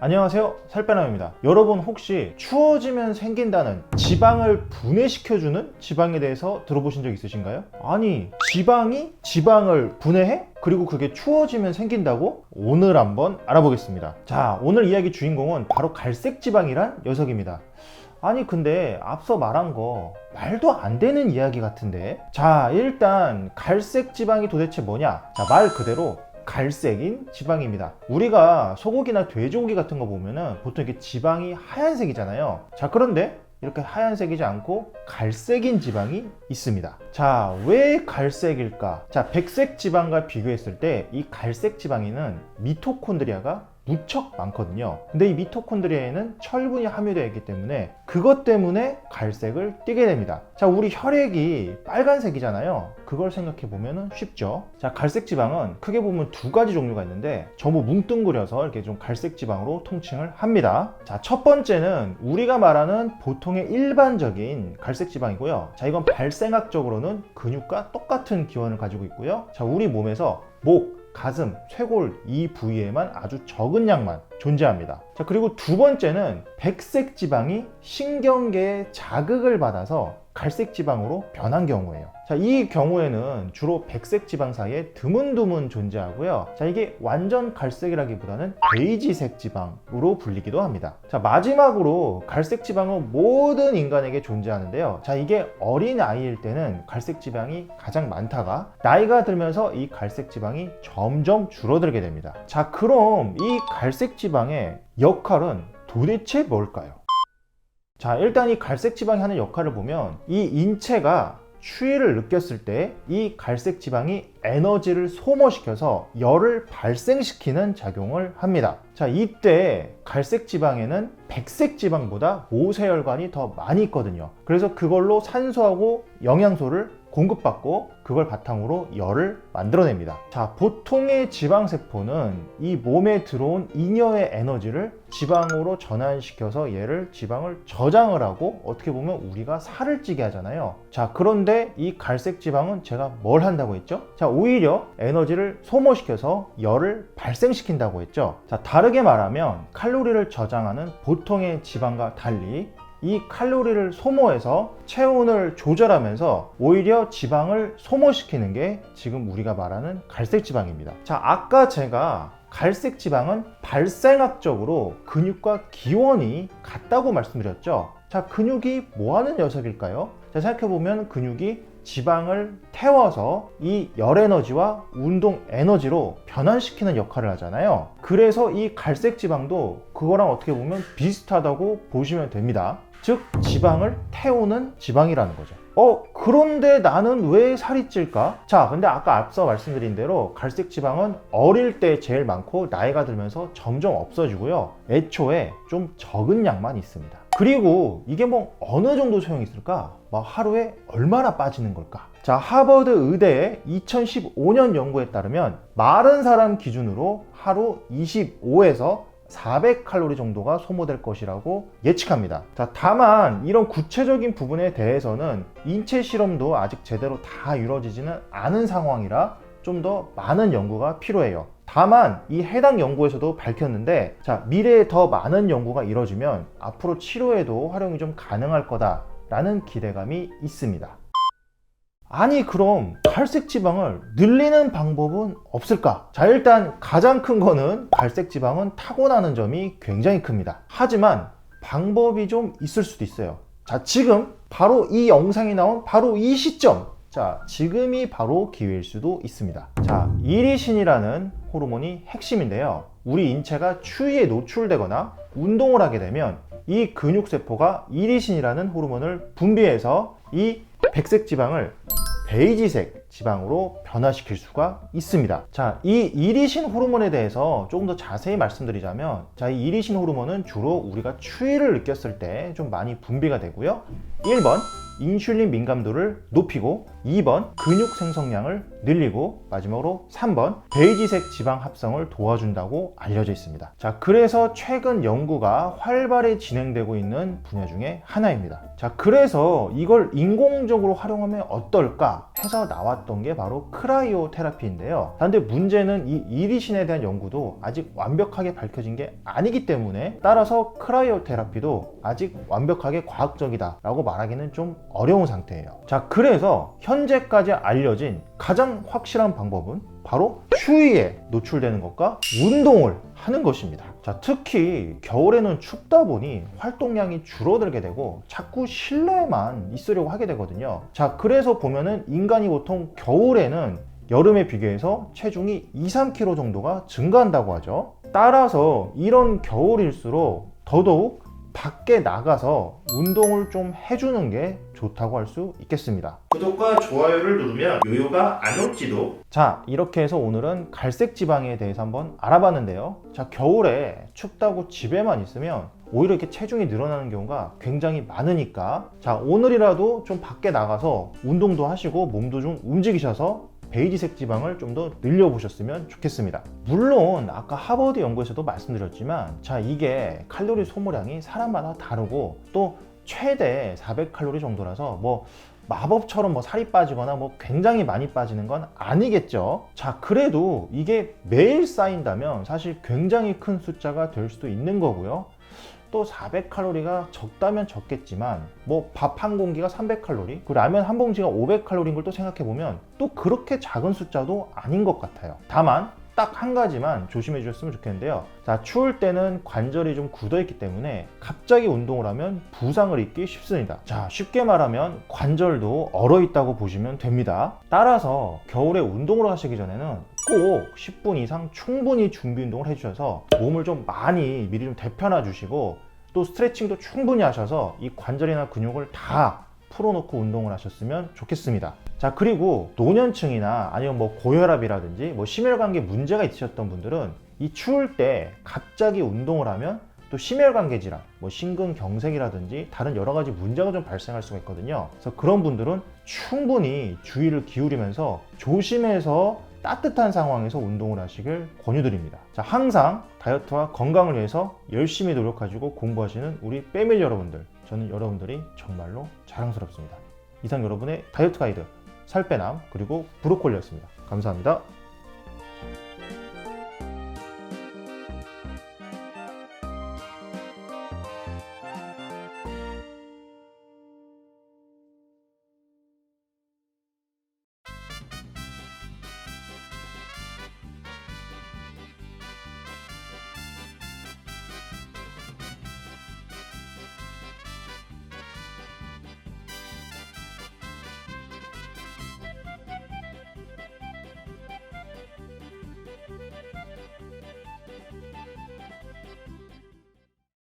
안녕하세요, 살빼남입니다. 여러분 혹시 추워지면 생긴다는 지방을 분해시켜주는 지방에 대해서 들어보신 적 있으신가요? 아니, 지방이 지방을 분해해? 그리고 그게 추워지면 생긴다고? 오늘 한번 알아보겠습니다. 자, 오늘 이야기 주인공은 바로 갈색지방이란 녀석입니다. 아니 근데 앞서 말한 거 말도 안 되는 이야기 같은데. 자, 일단 갈색 지방이 도대체 뭐냐? 자, 말 그대로 갈색인 지방입니다. 우리가 소고기나 돼지고기 같은 거 보면은 보통 이렇게 지방이 하얀색이잖아요. 자, 그런데 이렇게 하얀색이지 않고 갈색인 지방이 있습니다. 자, 왜 갈색일까? 자, 백색 지방과 비교했을 때 이 갈색 지방에는 미토콘드리아가 무척 많거든요. 근데 이 미토콘드리아에는 철분이 함유되어 있기 때문에 그것 때문에 갈색을 띠게 됩니다. 자, 우리 혈액이 빨간색이잖아요. 그걸 생각해 보면 쉽죠. 자, 갈색 지방은 크게 보면 두 가지 종류가 있는데 전부 뭉뚱그려서 이렇게 좀 갈색 지방으로 통칭을 합니다. 자, 첫 번째는 우리가 말하는 보통의 일반적인 갈색 지방이고요. 자, 이건 발생학적으로는 근육과 똑같은 기원을 가지고 있고요. 자, 우리 몸에서 목, 가슴, 쇄골 이 부위에만 아주 적은 양만 존재합니다. 자, 그리고 두 번째는 백색 지방이 신경계에 자극을 받아서 갈색 지방으로 변한 경우예요. 자, 이 경우에는 주로 백색 지방 사이에 드문드문 존재하고요. 자, 이게 완전 갈색이라기보다는 베이지색 지방으로 불리기도 합니다. 자, 마지막으로 갈색 지방은 모든 인간에게 존재하는데요. 자, 이게 어린 아이일 때는 갈색 지방이 가장 많다가 나이가 들면서 이 갈색 지방이 점점 줄어들게 됩니다. 자, 그럼 이 갈색 지방의 역할은 도대체 뭘까요? 자, 일단 이 갈색 지방이 하는 역할을 보면 이 인체가 추위를 느꼈을 때 이 갈색 지방이 에너지를 소모시켜서 열을 발생시키는 작용을 합니다. 자, 이때 갈색 지방에는 백색 지방보다 모세혈관이 더 많이 있거든요. 그래서 그걸로 산소하고 영양소를 공급받고 그걸 바탕으로 열을 만들어냅니다. 자, 보통의 지방세포는 이 몸에 들어온 잉여의 에너지를 지방으로 전환시켜서 얘를 지방을 저장을 하고 어떻게 보면 우리가 살을 찌게 하잖아요. 자, 그런데 이 갈색 지방은 제가 뭘 한다고 했죠? 자, 오히려 에너지를 소모시켜서 열을 발생시킨다고 했죠. 자, 다르게 말하면 칼로리를 저장하는 보통의 지방과 달리 이 칼로리를 소모해서 체온을 조절하면서 오히려 지방을 소모시키는 게 지금 우리가 말하는 갈색 지방입니다. 자, 아까 제가 갈색 지방은 발생학적으로 근육과 기원이 같다고 말씀드렸죠. 자, 근육이 뭐 하는 녀석일까요? 자, 생각해보면 근육이 지방을 태워서 이 열 에너지와 운동 에너지로 변환시키는 역할을 하잖아요. 그래서 이 갈색 지방도 그거랑 어떻게 보면 비슷하다고 보시면 됩니다. 즉, 지방을 태우는 지방이라는 거죠. 그런데 나는 왜 살이 찔까? 자, 근데 아까 앞서 말씀드린 대로 갈색 지방은 어릴 때 제일 많고 나이가 들면서 점점 없어지고요. 애초에 좀 적은 양만 있습니다. 그리고 이게 뭐 어느 정도 소용이 있을까? 하루에 얼마나 빠지는 걸까? 자, 하버드 의대의 2015년 연구에 따르면 마른 사람 기준으로 하루 25에서 400칼로리 정도가 소모될 것이라고 예측합니다. 자, 다만 이런 구체적인 부분에 대해서는 인체 실험도 아직 제대로 다 이루어지지는 않은 상황이라 좀 더 많은 연구가 필요해요. 다만 이 해당 연구에서도 밝혔는데, 자, 미래에 더 많은 연구가 이루어지면 앞으로 치료에도 활용이 좀 가능할 거다라는 기대감이 있습니다. 아니, 그럼 갈색 지방을 늘리는 방법은 없을까? 자, 일단 가장 큰 거는 갈색 지방은 타고나는 점이 굉장히 큽니다. 하지만 방법이 좀 있을 수도 있어요. 자, 지금 바로 이 영상이 나온 바로 이 시점, 자, 지금이 바로 기회일 수도 있습니다. 자, 이리신이라는 호르몬이 핵심인데요. 우리 인체가 추위에 노출되거나 운동을 하게 되면 이 근육세포가 이리신이라는 호르몬을 분비해서 이 백색 지방을 베이지색 지방으로 변화시킬 수가 있습니다. 자, 이 이리신 호르몬에 대해서 조금 더 자세히 말씀드리자면, 자, 이 이리신 호르몬은 주로 우리가 추위를 느꼈을 때 좀 많이 분비가 되고요. 1번 인슐린 민감도를 높이고, 2번 근육 생성량을 늘리고, 마지막으로 3번 베이지색 지방 합성을 도와준다고 알려져 있습니다. 자, 그래서 최근 연구가 활발히 진행되고 있는 분야 중에 하나입니다. 자, 그래서 이걸 인공적으로 활용하면 어떨까 해서 나왔던 게 바로 크라이오 테라피인데요. 그런데 문제는 이 이리신에 대한 연구도 아직 완벽하게 밝혀진 게 아니기 때문에, 따라서 크라이오 테라피도 아직 완벽하게 과학적이다 라고 말하기는 좀 어려운 상태예요. 자, 그래서 현재까지 알려진 가장 확실한 방법은 바로 추위에 노출되는 것과 운동을 하는 것입니다. 자, 특히 겨울에는 춥다 보니 활동량이 줄어들게 되고 자꾸 실내에만 있으려고 하게 되거든요. 자, 그래서 보면은 인간이 보통 겨울에는 여름에 비교해서 체중이 2-3kg 정도가 증가한다고 하죠. 따라서 이런 겨울일수록 더더욱 밖에 나가서 운동을 좀 해주는 게 좋다고 할 수 있겠습니다. 구독과 좋아요를 누르면 요요가 안 올지도. 자, 이렇게 해서 오늘은 갈색 지방에 대해서 한번 알아봤는데요. 자, 겨울에 춥다고 집에만 있으면 오히려 이렇게 체중이 늘어나는 경우가 굉장히 많으니까, 자, 오늘이라도 좀 밖에 나가서 운동도 하시고 몸도 좀 움직이셔서 베이지색 지방을 좀 더 늘려보셨으면 좋겠습니다. 물론 아까 하버드 연구에서도 말씀드렸지만, 자, 이게 칼로리 소모량이 사람마다 다르고 또 최대 400칼로리 정도라서 뭐 마법처럼 뭐 살이 빠지거나 뭐 굉장히 많이 빠지는 건 아니겠죠. 자, 그래도 이게 매일 쌓인다면 사실 굉장히 큰 숫자가 될 수도 있는 거고요. 또 400칼로리가 적다면 적겠지만 뭐 밥 한 공기가 300칼로리, 그 라면 한 봉지가 500칼로리인 걸 또 생각해보면 또 그렇게 작은 숫자도 아닌 것 같아요. 다만 딱 한 가지만 조심해 주셨으면 좋겠는데요. 자, 추울 때는 관절이 좀 굳어 있기 때문에 갑자기 운동을 하면 부상을 입기 쉽습니다. 자, 쉽게 말하면 관절도 얼어 있다고 보시면 됩니다. 따라서 겨울에 운동을 하시기 전에는 꼭 10분 이상 충분히 준비 운동을 해주셔서 몸을 좀 많이 미리 좀 데펴놔 주시고, 또 스트레칭도 충분히 하셔서 이 관절이나 근육을 다 풀어놓고 운동을 하셨으면 좋겠습니다. 자, 그리고 노년층이나 아니면 뭐 고혈압이라든지 뭐 심혈관계 문제가 있으셨던 분들은 이 추울 때 갑자기 운동을 하면 또 심혈관계 질환, 뭐 심근경색이라든지 다른 여러 가지 문제가 좀 발생할 수가 있거든요. 그래서 그런 분들은 충분히 주의를 기울이면서 조심해서 따뜻한 상황에서 운동을 하시길 권유드립니다. 자, 항상 다이어트와 건강을 위해서 열심히 노력하시고 공부하시는 우리 패밀리 여러분들, 저는 여러분들이 정말로 자랑스럽습니다. 이상 여러분의 다이어트 가이드 살빼남 그리고 브로콜리였습니다. 감사합니다.